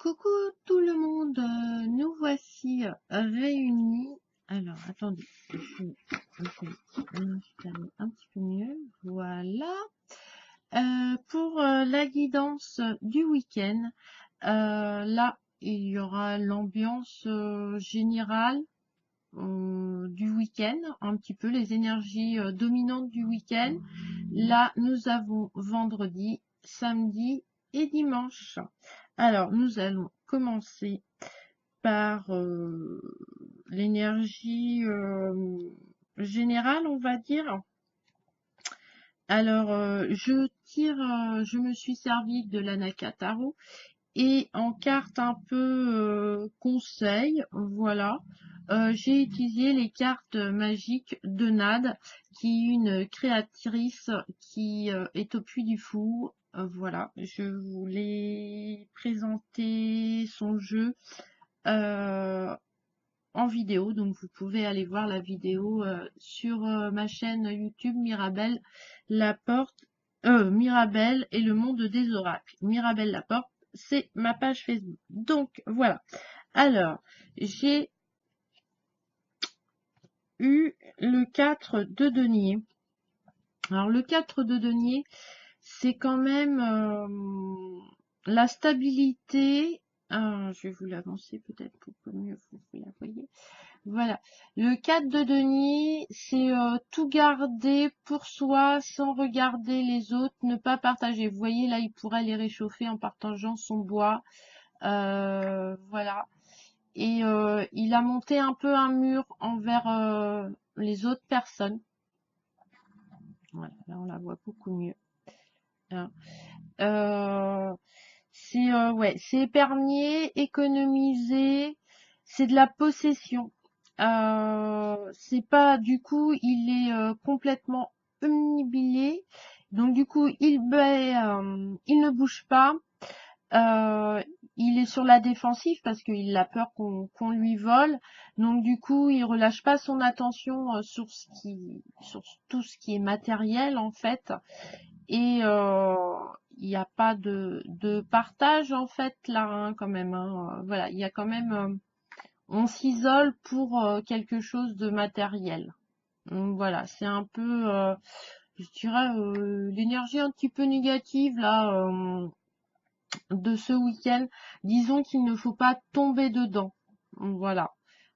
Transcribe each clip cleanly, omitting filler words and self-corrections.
Coucou tout le monde, nous voici réunis. Alors, attendez, je vais m'installer un petit peu mieux. Voilà. Pour la guidance du week-end, là, il y aura l'ambiance générale du week-end, un petit peu les énergies dominantes du week-end. Là, nous avons vendredi, samedi et dimanche. Alors, nous allons commencer par l'énergie générale, on va dire. Alors, je me suis servi de la Nakataro et en carte un peu conseil, voilà. J'ai utilisé les cartes magiques de Nad, qui est une créatrice qui est au Puy du Fou. Voilà, je voulais présenter son jeu en vidéo, donc vous pouvez aller voir la vidéo sur ma chaîne YouTube Mirabelle Laporte, Mirabelle et le monde des oracles. Mirabelle Laporte, c'est ma page Facebook. Donc voilà. Alors, j'ai eu le 4 de denier. Alors le 4 de denier, c'est quand même la stabilité. Je vais vous l'avancer peut-être pour que mieux vous la voyez. Voilà. Le 4 de denier, c'est tout garder pour soi sans regarder les autres, ne pas partager. Vous voyez, là, il pourrait les réchauffer en partageant son bois. Voilà. Et il a monté un peu un mur envers les autres personnes. Voilà, là, on la voit beaucoup mieux. Hein. Ouais, c'est épargner, économiser, c'est de la possession. C'est pas, du coup, il est complètement omnibilé. Donc du coup, il ne bouge pas. Euh, il est sur la défensive parce qu'il a peur qu'on lui vole. Donc du coup, il relâche pas son attention sur tout ce qui est matériel en fait. Et il n'y a pas de partage en fait là hein, quand même. Hein. Voilà, il y a quand même, on s'isole pour quelque chose de matériel. Donc voilà, c'est un peu, je dirais, l'énergie un petit peu négative là de ce week-end. Disons qu'il ne faut pas tomber dedans. Voilà.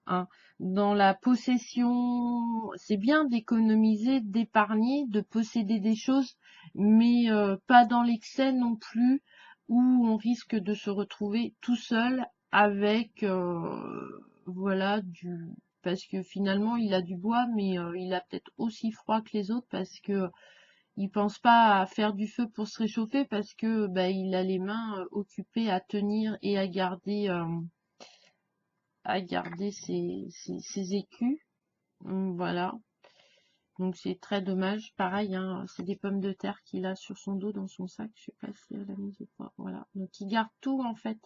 Hein. Dans la possession, c'est bien d'économiser, d'épargner, de posséder des choses, mais pas dans l'excès non plus, où on risque de se retrouver tout seul avec, voilà, parce que finalement il a du bois, mais il a peut-être aussi froid que les autres parce que il pense pas à faire du feu pour se réchauffer parce que bah, il a les mains occupées à tenir et à garder ses écus. Voilà. Donc c'est très dommage. Pareil, hein, c'est des pommes de terre qu'il a sur son dos dans son sac. Je sais pas si elle a mis ou pas. Voilà. Donc il garde tout en fait.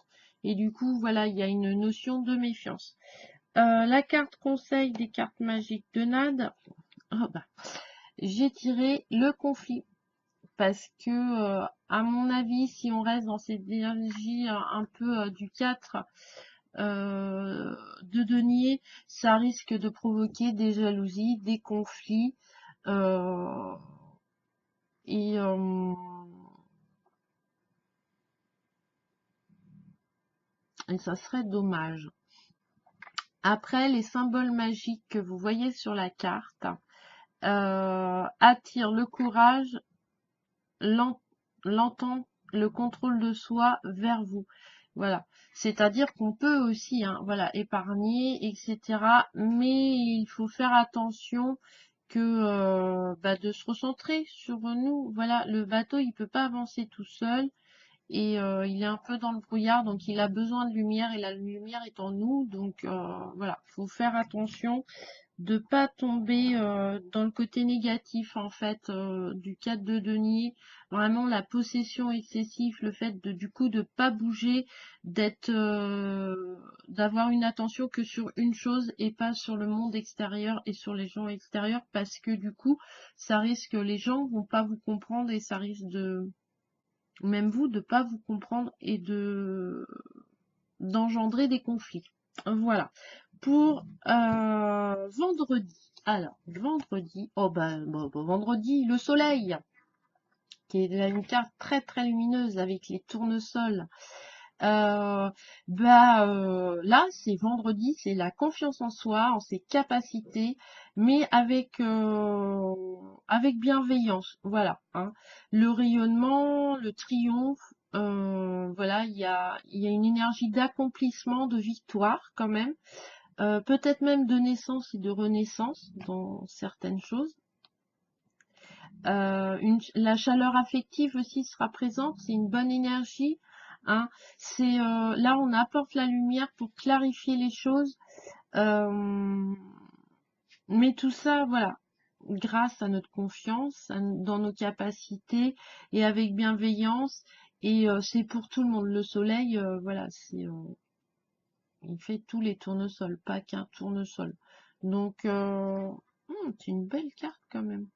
Et du coup, voilà, il y a une notion de méfiance. La carte conseil des cartes magiques de Nad. Oh, bah, j'ai tiré le conflit. Parce que, à mon avis, si on reste dans cette énergie un peu du 4 de denier, ça risque de provoquer des jalousies, des conflits, euh, et, et ça serait dommage. Après, les symboles magiques que vous voyez sur la carte attirent le courage, l'entente, le contrôle de soi vers vous. Voilà. C'est-à-dire qu'on peut aussi, hein, voilà, épargner, etc. Mais il faut faire attention que bah, de se recentrer sur nous. Voilà, le bateau, il peut pas avancer tout seul et il est un peu dans le brouillard, donc il a besoin de lumière et la lumière est en nous. Donc voilà, faut faire attention de pas tomber dans le côté négatif en fait du 4 de denier, vraiment la possession excessive, le fait de du coup de pas bouger, d'être d'avoir une attention que sur une chose et pas sur le monde extérieur et sur les gens extérieurs parce que du coup ça risque, les gens vont pas vous comprendre et ça risque de même vous de pas vous comprendre et d'engendrer des conflits. Voilà. Pour vendredi. Alors, vendredi, vendredi, le soleil, qui est là une carte très très lumineuse avec les tournesols. Là, c'est vendredi, c'est la confiance en soi, en ses capacités, mais avec bienveillance. Voilà, hein. Le rayonnement, le triomphe, voilà, il y a une énergie d'accomplissement, de victoire quand même, peut-être même de naissance et de renaissance dans certaines choses. La chaleur affective aussi sera présente, c'est une bonne énergie, hein. C'est là on apporte la lumière pour clarifier les choses, mais tout ça, voilà, grâce à notre confiance dans nos capacités et avec bienveillance. Et c'est pour tout le monde. Le soleil, voilà, il fait tous les tournesols, pas qu'un tournesol. Donc, c'est une belle carte quand même.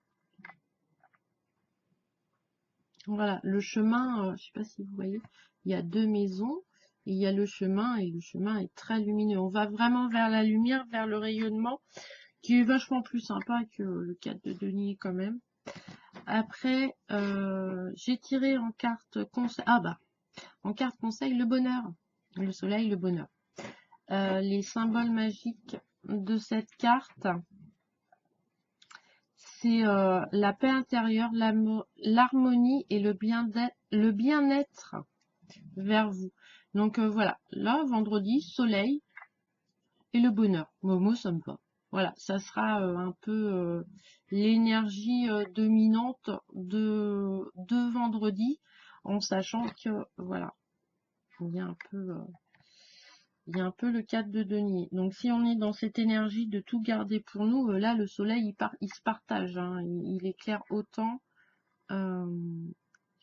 Voilà, le chemin, je sais pas si vous voyez, il y a deux maisons, et il y a le chemin, et le chemin est très lumineux. On va vraiment vers la lumière, vers le rayonnement, qui est vachement plus sympa que le 4 de denier quand même. Après, j'ai tiré en carte conseil, en carte conseil, le bonheur, le soleil, le bonheur. Les symboles magiques de cette carte, c'est la paix intérieure, l'harmonie et le bien-être vers vous. Donc voilà, là, vendredi, soleil et le bonheur. Moi, ça me va. Voilà, ça sera un peu l'énergie dominante de vendredi, en sachant que, voilà, il y a un peu... il y a un peu le 4 de denier. Donc si on est dans cette énergie de tout garder pour nous, là le soleil il se partage, hein. Il éclaire autant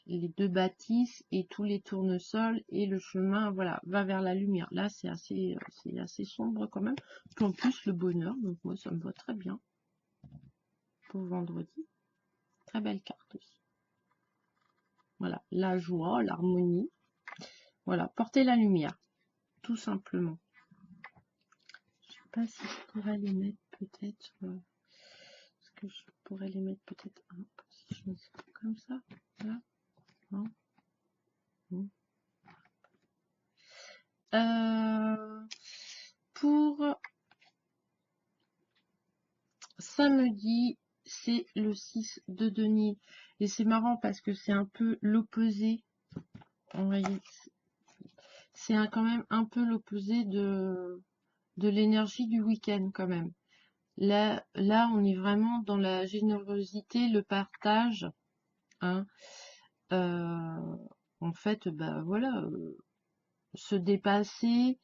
les deux bâtisses et tous les tournesols, et le chemin, voilà, va vers la lumière. Là c'est assez sombre quand même. Puis en plus le bonheur, donc moi ça me va très bien pour vendredi. Très belle carte aussi. Voilà, la joie, l'harmonie. Voilà, porter la lumière, tout simplement. Je sais pas si je pourrais les mettre peut-être. Est-ce que je pourrais les mettre peut-être un position comme ça? Là, non, non. Pour samedi, c'est le 6 de denier. Et c'est marrant parce que c'est un peu l'opposé. Vous voyez, c'est quand même un peu l'opposé de l'énergie du week-end quand même. Là, on est vraiment dans la générosité, le partage, hein. En fait, bah voilà, se dépasser,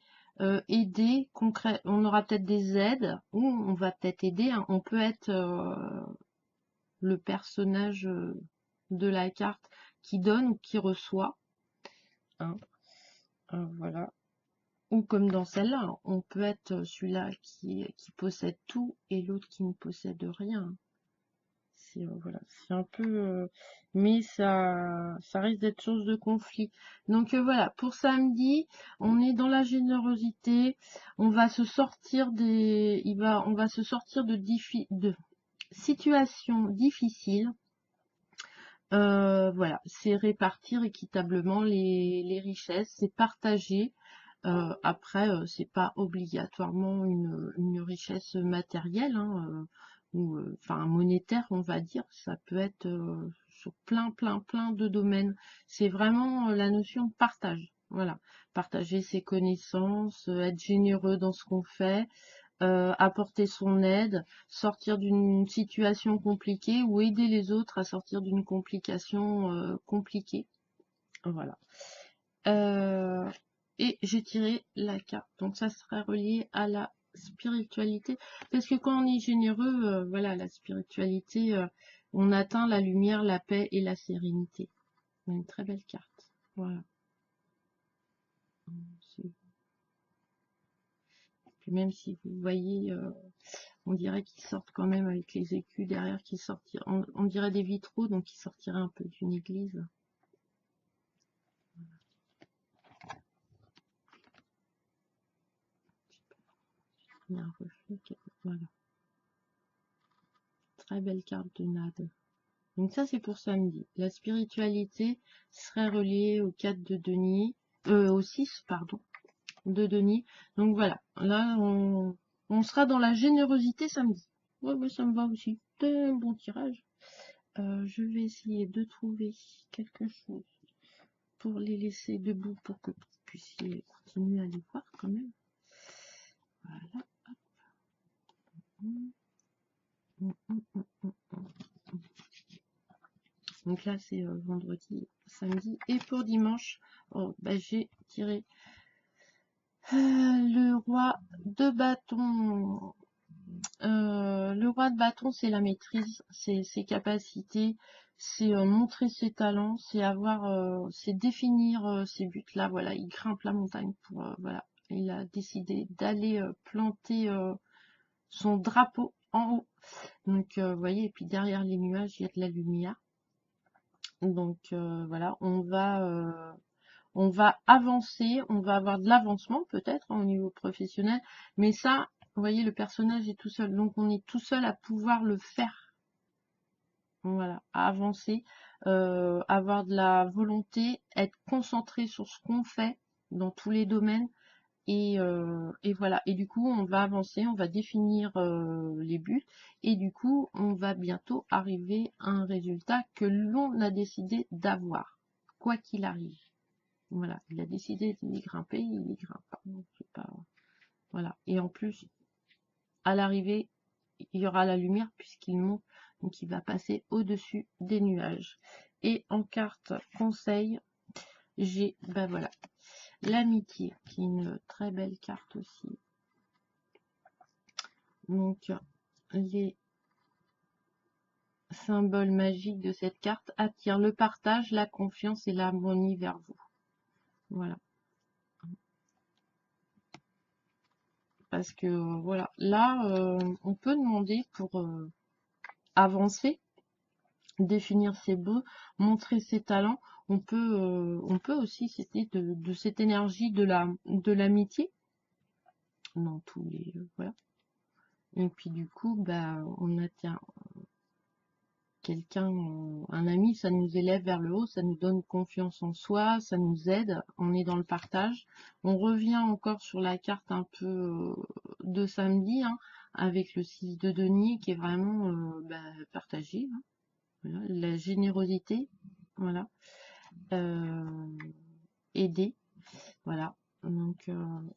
aider, concret. On aura peut-être des aides, ou on va peut-être aider, hein. On peut être le personnage de la carte qui donne ou qui reçoit, hein. Voilà. Ou comme dans celle-là, hein, on peut être celui-là qui possède tout et l'autre qui ne possède rien. Voilà, c'est un peu, mais ça risque d'être source de conflit. Donc voilà, pour samedi, on est dans la générosité. On va se sortir on va se sortir de situations difficiles. Voilà, c'est répartir équitablement les richesses, c'est partager. Après, c'est pas obligatoirement une richesse matérielle, hein, ou enfin monétaire, on va dire. Ça peut être sur plein de domaines. C'est vraiment la notion de partage. Voilà, partager ses connaissances, être généreux dans ce qu'on fait, apporter son aide, sortir d'une situation compliquée ou aider les autres à sortir d'une complication compliquée. Voilà. Et j'ai tiré la carte. Donc ça serait relié à la spiritualité. Parce que quand on est généreux, voilà, la spiritualité, on atteint la lumière, la paix et la sérénité. Une très belle carte. Voilà. Puis même si vous voyez, on dirait qu'ils sortent quand même avec les écus derrière qui sortiraient. On dirait des vitraux, donc ils sortiraient un peu d'une église. Il y a un reflet. Voilà. Très belle carte de Nade. Donc ça, c'est pour samedi. La spiritualité serait reliée au 4 de denier, au 6, pardon, de denier. Donc voilà, là, on sera dans la générosité samedi. Ouais, mais ça me va aussi. C'est un bon tirage. Je vais essayer de trouver quelque chose pour les laisser debout pour que vous puissiez continuer à les voir quand même. Voilà. Donc là, c'est vendredi, samedi. Et pour dimanche, oh, bah, j'ai tiré le roi de bâton. Le roi de bâton, c'est la maîtrise, c'est ses capacités, c'est montrer ses talents, c'est avoir, c'est définir ses buts. Là, voilà, il grimpe la montagne pour, voilà, il a décidé d'aller planter son drapeau en haut. Donc, vous voyez, et puis derrière les nuages, il y a de la lumière. Donc, voilà, on va avancer, on va avoir de l'avancement peut-être au niveau professionnel, mais ça, vous voyez, le personnage est tout seul, donc on est tout seul à pouvoir le faire. Voilà, à avancer, avoir de la volonté, être concentré sur ce qu'on fait dans tous les domaines, et voilà. Et du coup, on va avancer, on va définir les buts, et du coup, on va bientôt arriver à un résultat que l'on a décidé d'avoir, quoi qu'il arrive. Voilà, il a décidé d'y grimper, il y grimpe. C'est pas... Voilà. Et en plus, à l'arrivée, il y aura la lumière puisqu'il monte, donc il va passer au-dessus des nuages. Et en carte conseil, j'ai, ben voilà, l'amitié, qui est une très belle carte aussi. Donc, les symboles magiques de cette carte attirent le partage, la confiance et l'harmonie vers vous. Voilà. Parce que, voilà, là, on peut demander pour avancer, définir ses buts, montrer ses talents. On peut aussi citer de cette énergie de l'amitié dans tous les voilà. Et puis du coup, bah, on atteint quelqu'un, un ami, ça nous élève vers le haut, ça nous donne confiance en soi, ça nous aide, on est dans le partage. On revient encore sur la carte un peu de samedi, hein, avec le 6 de denier qui est vraiment bah, partagé. Hein. Voilà. La générosité, voilà. Aider, voilà. Donc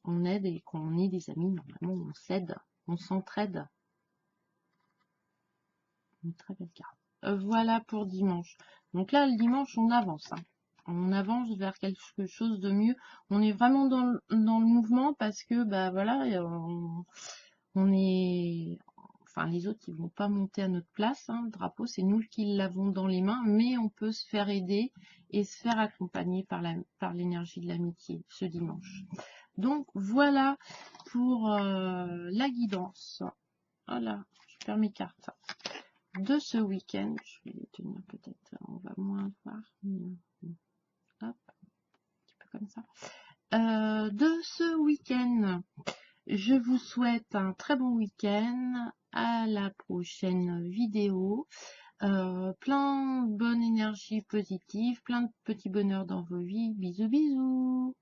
on aide, et quand on est des amis, normalement on s'aide, on s'entraide. Une très belle carte. Voilà pour dimanche. Donc là, le dimanche, on avance. Hein. On avance vers quelque chose de mieux. On est vraiment dans le mouvement parce que, bah voilà, on est... Enfin, les autres, ils vont pas monter à notre place. Hein. Le drapeau, c'est nous qui l'avons dans les mains, mais on peut se faire aider et se faire accompagner par l'énergie de l'amitié ce dimanche. Donc, voilà pour la guidance. Voilà, je perds mes cartes de ce week-end. Je vais les tenir peut-être, on va moins voir. Hop, un petit peu comme ça. De ce week-end, je vous souhaite un très bon week-end. À la prochaine vidéo. Plein de bonne énergie positive, plein de petits bonheurs dans vos vies. Bisous, bisous.